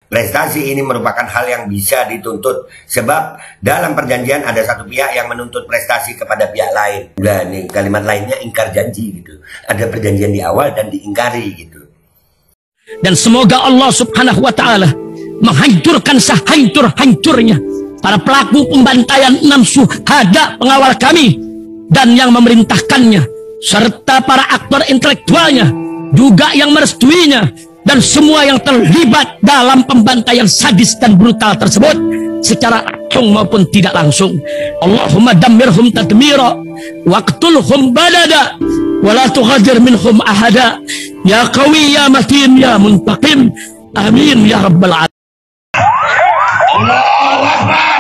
prestasi ini merupakan hal yang bisa dituntut. Sebab dalam perjanjian ada satu pihak yang menuntut prestasi kepada pihak lain. Nah, ini kalimat lainnya ingkar janji gitu. Ada perjanjian di awal dan diingkari gitu. Dan semoga Allah subhanahu wa ta'ala menghancurkan sehancur-hancurnya para pelaku pembantaian 6 syuhada pengawal kami dan yang memerintahkannya, serta para aktor intelektualnya juga yang merestuinya, dan semua yang terlibat dalam pembantaian sadis dan brutal tersebut secara langsung maupun tidak langsung. Allahumma dammirhum tadmira waqtulhum balada wala tughadir minhum ahada ya qawi ya matin ya muntaqim amin ya rabbal alamin. Allahu Akbar.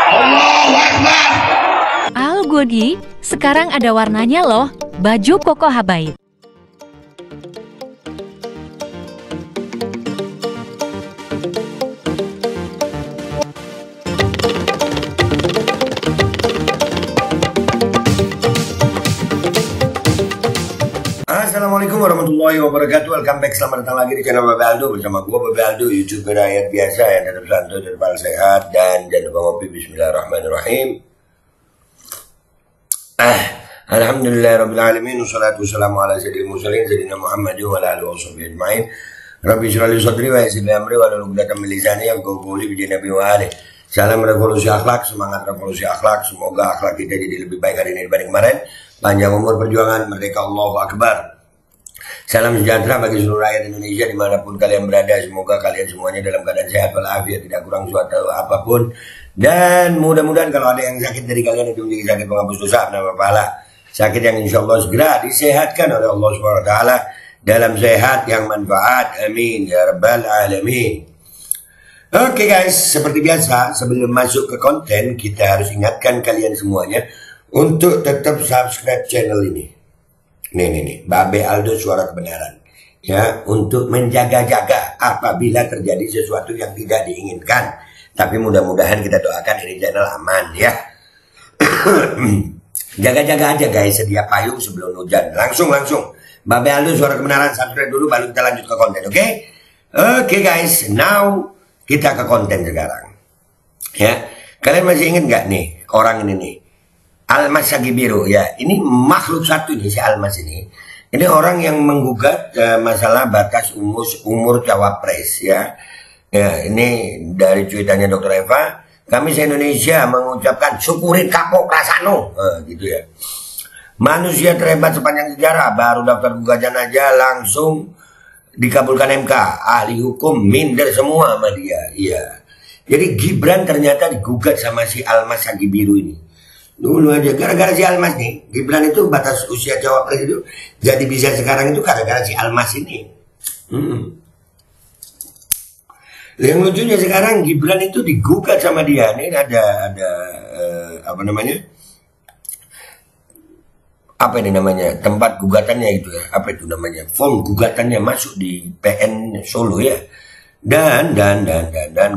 Allahu Akbar. Al Godi, sekarang ada warnanya loh, baju koko habaib. Assalamualaikum warahmatullahi wabarakatuh. Welcome back, selamat datang lagi di channel Babe Aldo bersama gua Babe Aldo, YouTuber rakyat biasa yang tetap santuy, tetap sehat, dan jangan lupa ngopi. Bismillahirrahmanirrahim. Alhamdulillahirrabbilalamin. Wassalatu wassalamu ala sayyidil mursalin sayyidina Muhammadin wa ala alihi washabihi ajma'in. Rabbi shrah li sadri wa yassir li amri wahlul 'uqdatam min lisani yafqahu qawli bi nabi wa alihi. Salam revolusi akhlak, semangat revolusi akhlak. Semoga akhlak kita jadi lebih baik hari ini dibanding kemarin. Panjang umur perjuangan, merdeka, Allahu Akbar. Salam sejahtera bagi seluruh rakyat Indonesia dimanapun kalian berada. Semoga kalian semuanya dalam keadaan sehat walafiat, tidak kurang suatu apapun. Dan mudah-mudahan kalau ada yang sakit dari kalian itu menjadi sakit penghapus dosa, nama pahala. Sakit yang insya Allah segera disehatkan oleh Allah SWT dalam sehat yang manfaat. Amin ya rabbal alamin. Oke guys, seperti biasa sebelum masuk ke konten, kita harus ingatkan kalian semuanya untuk tetap subscribe channel ini. Nih, Babe Aldo Suara Kebenaran. Ya, untuk menjaga-jaga apabila terjadi sesuatu yang tidak diinginkan. Tapi mudah-mudahan kita doakan ini channel aman ya. Jaga-jaga aja guys, sedia payung sebelum hujan. Langsung. Babe Aldo Suara Kebenaran, subscribe dulu baru kita lanjut ke konten, oke? Oke guys, now kita ke konten sekarang. Ya, kalian masih ingat nggak nih orang ini nih? Almas Sagibiru ya, ini makhluk satu nih si Almas ini. Ini orang yang menggugat masalah batas umur cawapres ya. Ya, ini dari cuitannya Dr. Eva, kami se-Indonesia mengucapkan syukurin kapok rasano, gitu ya. Manusia terhebat sepanjang sejarah, baru daftar gugatan aja langsung dikabulkan MK. Ahli hukum minder semua sama dia. Iya. Jadi Gibran ternyata digugat sama si Almas Sagibiru ini. Dulu aja gara-gara si Almas nih, Gibran itu batas usia cawapres itu jadi bisa sekarang itu gara-gara si Almas ini. Yang lucunya sekarang Gibran itu digugat sama dia. Ini ada apa namanya? Apa ini namanya? Tempat gugatannya itu ya. Apa itu namanya? Form gugatannya masuk di PN Solo ya. Dan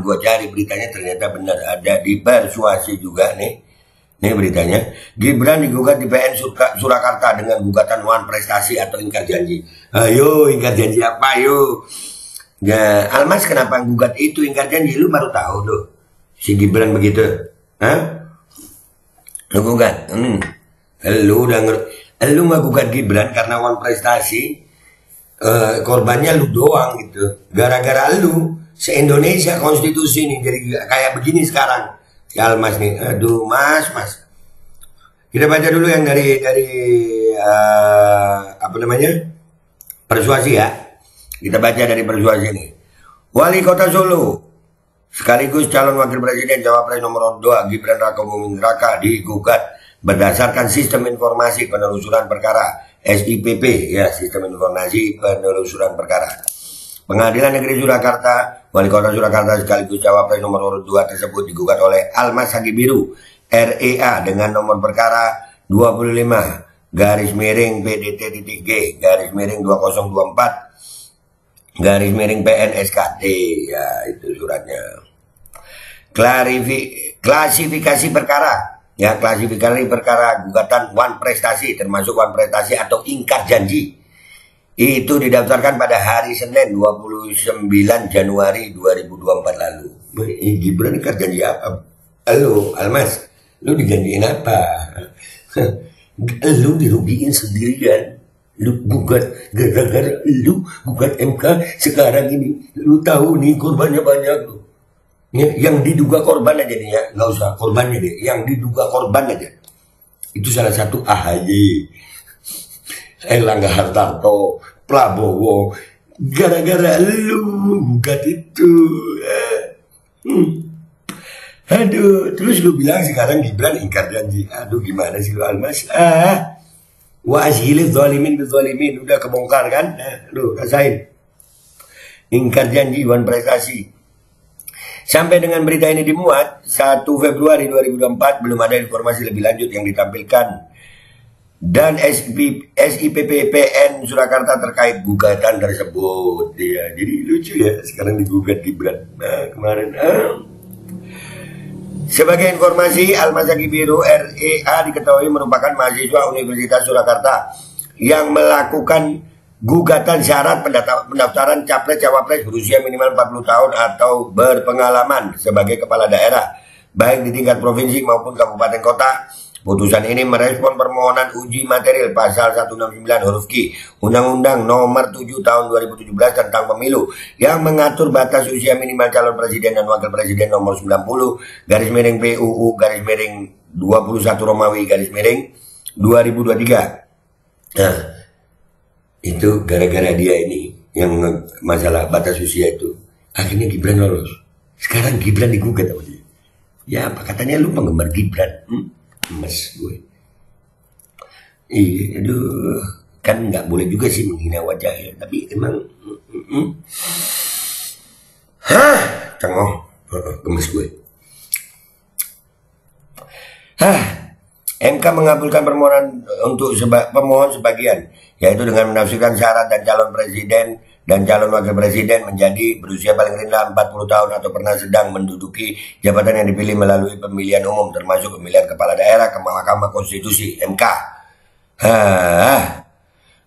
gue cari beritanya ternyata benar ada di Persuasi juga nih. Ini beritanya, Gibran digugat di PN Surakarta dengan gugatan wan prestasi atau ingkar janji. Ayo, ingkar janji apa ayo? Ya, Almas kenapa gugat itu ingkar janji? Lu baru tahu tuh, si Gibran begitu. Hah? Lu gugat? Lu udah lu nggak gugat Gibran karena wan prestasi, korbannya lu doang gitu. Gara-gara lu, se-Indonesia konstitusi nih jadi kayak begini sekarang. Si Almas nih, aduh mas. Kita baca dulu yang dari apa namanya? Persuasi ya. Kita baca dari Persuasi nih. Wali Kota Solo sekaligus calon wakil presiden cawapres nomor 2 Gibran Rakabuming Raka digugat berdasarkan sistem informasi penelusuran perkara SIPP ya, sistem informasi penelusuran perkara. Pengadilan Negeri Surakarta, Wali Kota Surakarta sekaligus cawapres nomor 2 tersebut digugat oleh Almas Sagibiru REA dengan nomor perkara 25 garis miring PDT.G garis miring 2024 garis miring PNSKT ya, itu suratnya. Klasifikasi perkara ya, klasifikasi perkara gugatan wan prestasi termasuk wan prestasi atau ingkar janji. Itu didaftarkan pada hari Senin 29 Januari 2024 lalu. Gibran ini kan janji apa? Halo, Almas, lu dijanjiin apa? Lu dirugiin sendirian. Lu gugat, gara-gara lu gugat MK sekarang ini. Lu tahu nih korbannya banyak lu. Ya, yang diduga korban aja nih ya, nggak usah korbannya deh. Yang diduga korban aja. Itu salah satu AHY, Erlangga Hartarto, Prabowo, gara-gara lu gugat itu. Aduh, terus lu bilang sekarang Gibran ingkar janji. Aduh, gimana sih lu, Almas? Wa ashilil zalimin bizalimin, udah kebongkar kan? Lu rasain. Ingkar janji, wan prestasi. Sampai dengan berita ini dimuat, 1 Februari 2024 belum ada informasi lebih lanjut yang ditampilkan. Dan SIPPN Surakarta terkait gugatan tersebut. Ya, jadi lucu ya, sekarang digugat Gibran. Nah, kemarin. Sebagai informasi, Almas Zaki Biru REA diketahui merupakan mahasiswa Universitas Surakarta yang melakukan gugatan syarat pendaftaran capres-cawapres berusia minimal 40 tahun atau berpengalaman sebagai kepala daerah, baik di tingkat provinsi maupun kabupaten kota. Putusan ini merespon permohonan uji material pasal 169 huruf Q Undang-Undang Nomor 7 Tahun 2017 tentang Pemilu yang mengatur batas usia minimal calon presiden dan wakil presiden nomor 90 /PUU /21 Romawi /2023. Nah, itu gara-gara dia ini yang masalah batas usia itu. Akhirnya Gibran lolos. Sekarang Gibran digugat sama dia. Ya, apa katanya lu penggemar Gibran? Mas gue. Iya, aduh, kan nggak boleh juga sih menghina wajah ya, tapi emang, cengoh, gemes gue. MK mengabulkan permohonan untuk pemohon sebagian, yaitu dengan menafsirkan syarat dan calon presiden dan calon wakil presiden menjadi berusia paling rendah 40 tahun atau pernah sedang menduduki jabatan yang dipilih melalui pemilihan umum termasuk pemilihan kepala daerah ke Mahkamah Konstitusi MK.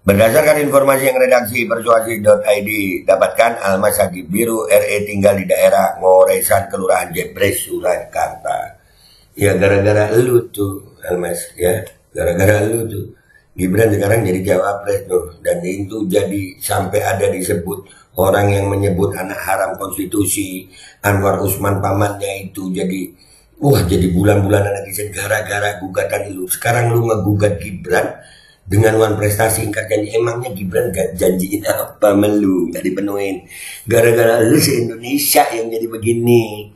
Berdasarkan informasi yang redaksi persuasi.id dapatkan, Almas Zaki Biru RE tinggal di daerah Ngoresan, Kelurahan Jepres, Surakarta. Ya gara-gara lu tuh Almas, ya gara-gara lu tuh Gibran sekarang jadi cawapres tuh, dan itu jadi sampai ada disebut orang yang menyebut anak haram konstitusi, Anwar Usman pamannya itu jadi bulan-bulanan netizen gara-gara gugatan lu. Sekarang lu ngegugat Gibran dengan wan prestasi ingkar janji. Emangnya Gibran gak janjiin apa melu, gak dipenuhin, gara-gara lu se-Indonesia yang jadi begini.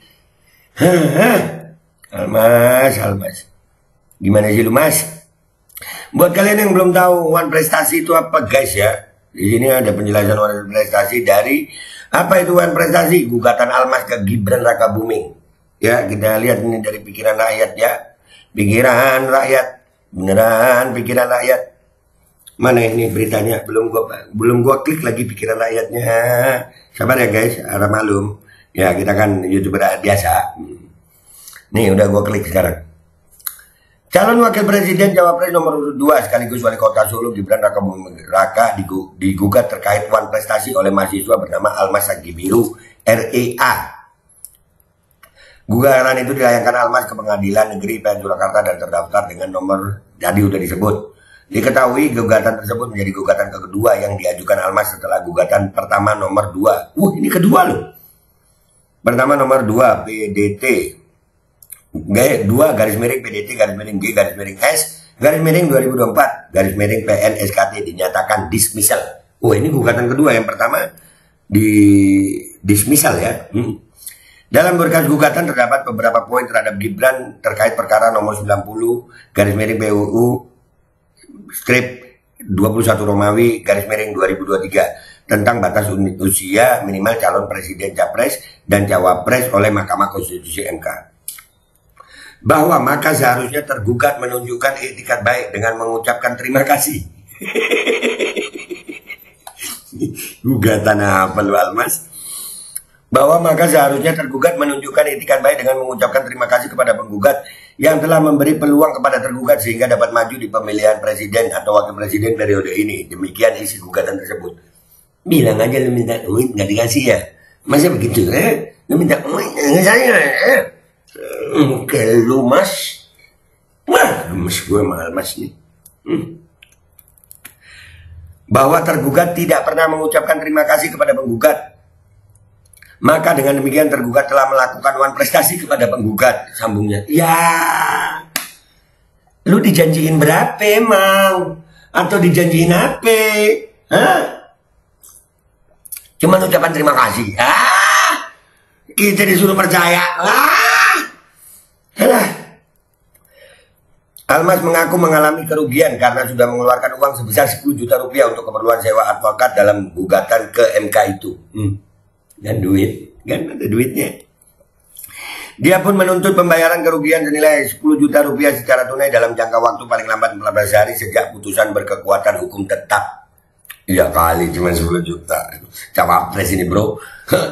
Almas, gimana sih lu Mas? Buat kalian yang belum tahu wan prestasi itu apa guys ya, di sini ada penjelasan wan prestasi dari apa itu wan prestasi. Gugatan Almas ke Gibran Rakabuming. Ya, kita lihat ini dari pikiran rakyat ya. Pikiran rakyat, beneran pikiran rakyat. Mana ini beritanya? Belum gua klik lagi pikiran rakyatnya. Sabar ya guys, harap malum. Ya, kita kan YouTuber biasa. Nih udah gua klik sekarang. Calon wakil presiden Cawapres nomor 2 sekaligus wali kota Solo Gibran Raka digugat terkait wan prestasi oleh mahasiswa bernama Almas Zaki Biru REA. Gugatan itu dilayangkan Almas ke Pengadilan Negeri PN Surakarta dan terdaftar dengan nomor tadi udah disebut. Diketahui gugatan tersebut menjadi gugatan kedua yang diajukan Almas setelah gugatan pertama nomor 2. Ini kedua loh. Pertama nomor 2 PDT 2 garis miring PDT garis miring G garis miring S garis miring 2024 garis miring PN SKT dinyatakan dismissal. Ini gugatan kedua, yang pertama di dismissal ya. Dalam berkas gugatan terdapat beberapa poin terhadap Gibran terkait perkara nomor 90 garis miring PUU strip 21 Romawi garis miring 2023 tentang batas usia minimal calon presiden, capres dan cawapres oleh Mahkamah Konstitusi MK. Bahwa maka seharusnya tergugat menunjukkan etikat baik dengan mengucapkan terima kasih. Gugatan apa lu Almas? Bahwa maka seharusnya tergugat menunjukkan etikat baik dengan mengucapkan terima kasih kepada penggugat yang telah memberi peluang kepada tergugat sehingga dapat maju di pemilihan presiden atau wakil presiden periode ini. Demikian isi gugatan tersebut. Bilang aja lu minta duit nggak dikasih ya. Masa begitu? Lu minta duit nggak saya? Oke lu mas. Wah, mas gue mahal mas nih. Bahwa tergugat tidak pernah mengucapkan terima kasih kepada penggugat. Maka dengan demikian tergugat telah melakukan wan prestasi kepada penggugat. Sambungnya, ya, lu dijanjiin berapa emang? Atau dijanjiin apa? Hah? Cuma ucapan terima kasih. Kita disuruh percaya. Almas mengaku mengalami kerugian karena sudah mengeluarkan uang sebesar 10 juta rupiah untuk keperluan sewa advokat dalam gugatan ke MK itu. Dan duit, kan ada duitnya. Dia pun menuntut pembayaran kerugian senilai 10 juta rupiah secara tunai dalam jangka waktu paling lambat 14 hari sejak putusan berkekuatan hukum tetap. Iya kali cuma 10 juta. Cawapres ini bro.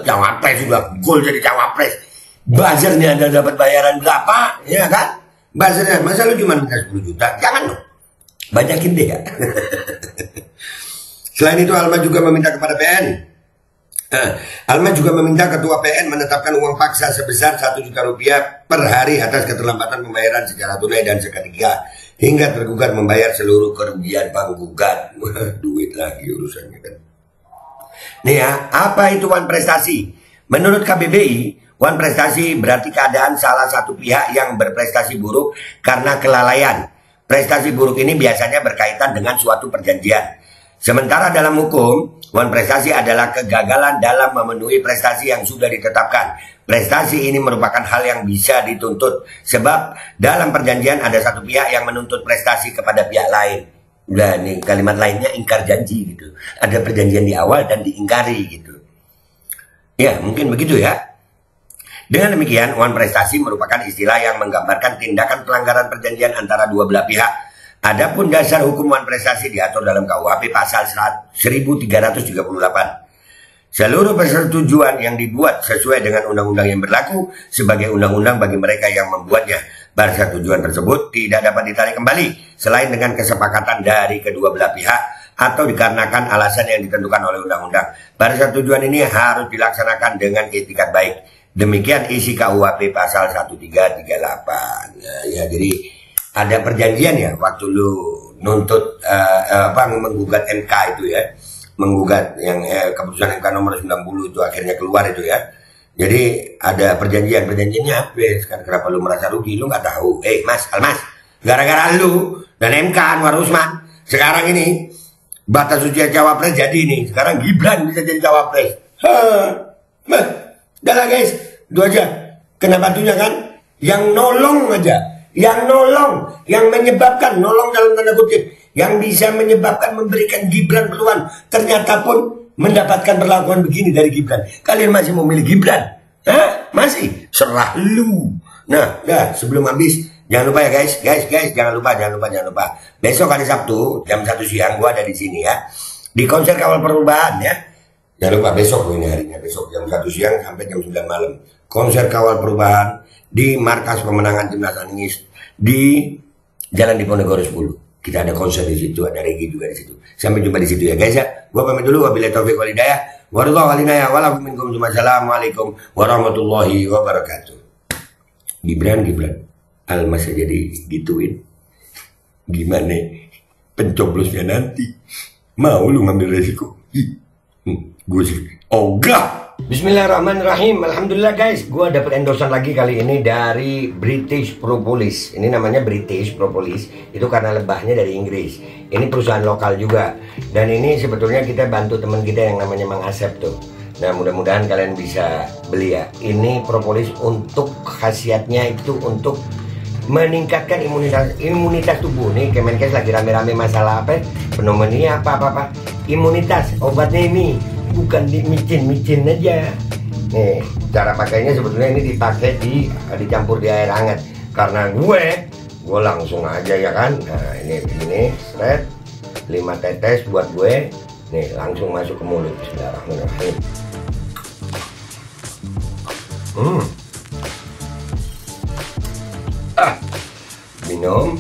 Cawapres sudah gol jadi cawapres. Buzzernya ada dapat bayaran berapa? Ya kan? Buzzernya, masa lu cuma minta 10 juta? Jangan dong. Banyakin deh ya. Selain itu Alma juga meminta kepada PN. Alma juga meminta ketua PN menetapkan uang paksa sebesar 1 juta rupiah per hari atas keterlambatan pembayaran secara tunai dan seketika hingga tergugat membayar seluruh kerugian penggugat. Duit lagi urusannya kan. Nih ya, apa itu wan prestasi? Menurut KBBI, wan prestasi berarti keadaan salah satu pihak yang berprestasi buruk karena kelalaian. Prestasi buruk ini biasanya berkaitan dengan suatu perjanjian. Sementara dalam hukum, wan prestasi adalah kegagalan dalam memenuhi prestasi yang sudah ditetapkan. Prestasi ini merupakan hal yang bisa dituntut. Sebab dalam perjanjian ada satu pihak yang menuntut prestasi kepada pihak lain. Nah, nih kalimat lainnya ingkar janji gitu. Ada perjanjian di awal dan diingkari gitu. Ya, mungkin begitu ya. Dengan demikian, wan prestasi merupakan istilah yang menggambarkan tindakan pelanggaran perjanjian antara dua belah pihak. Adapun dasar hukum wan prestasi diatur dalam KUHP pasal 1338. Seluruh persetujuan yang dibuat sesuai dengan undang-undang yang berlaku sebagai undang-undang bagi mereka yang membuatnya. Persetujuan tersebut tidak dapat ditarik kembali selain dengan kesepakatan dari kedua belah pihak atau dikarenakan alasan yang ditentukan oleh undang-undang. Persetujuan ini harus dilaksanakan dengan itikat baik. Demikian isi KUHP pasal 1338. Nah, ya jadi ada perjanjian ya waktu lu nuntut menggugat MK itu ya, menggugat yang keputusan MK nomor 90 itu akhirnya keluar itu ya. Jadi ada perjanjiannya apa? Sekarang kenapa lu merasa rugi? Lu nggak tahu? Mas Almas, gara-gara lu dan MK Anwar Usman sekarang ini batas usia cawapres jadi ini. Sekarang Gibran bisa jadi cawapres. Udah lah guys, itu aja. Kena batunya kan? Yang nolong aja. Yang nolong, yang menyebabkan, nolong dalam tanda kutip, yang bisa menyebabkan memberikan Gibran peluang, ternyata pun mendapatkan perlakuan begini dari Gibran. Kalian masih mau milih Gibran? Hah? Masih? Serah lu. Nah, dah sebelum habis, jangan lupa ya guys, jangan lupa. Besok hari Sabtu jam 1 siang gua ada di sini ya, di konser Kawal Perubahan ya. Jangan lupa besok ini harinya, besok jam 1 siang sampai jam 9 malam. Konser Kawal Perubahan di markas pemenangan Timnas Aningis di Jalan Diponegoro 10. Kita ada konser di situ, ada Regi juga di situ. Sampai jumpa di situ ya guys ya. Gua pamit dulu, wabillahi taufiq wal hidayah. Wassalamualaikum warahmatullahi wabarakatuh. Gibran Almas aja digituin. Gimana pencoblosnya nanti? Mau lu ngambil resiko? Gue sih ogah. Bismillahirrahmanirrahim. Alhamdulillah guys, gue dapet endorsean lagi kali ini dari British Propolis. Ini namanya British Propolis, itu karena lebahnya dari Inggris. Ini perusahaan lokal juga. Dan ini sebetulnya kita bantu teman kita yang namanya Mang Asep tuh. Nah mudah-mudahan kalian bisa beli ya. Ini propolis untuk khasiatnya itu untuk meningkatkan imunitas tubuh. Nih Kemenkes lagi rame-rame masalah apa? Pneumonia apa. Imunitas, obatnya ini bukan di micin aja. Nih cara pakainya sebetulnya ini dipakai dicampur di air hangat. Karena gue langsung aja ya kan. Nah ini seret 5 tetes buat gue. Nih langsung masuk ke mulut. Bismillahirrahmanirrahim. Ah minum.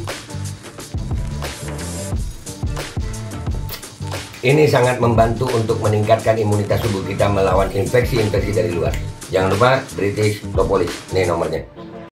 Ini sangat membantu untuk meningkatkan imunitas tubuh kita melawan infeksi-infeksi dari luar. Jangan lupa British Propolis, ini nomornya.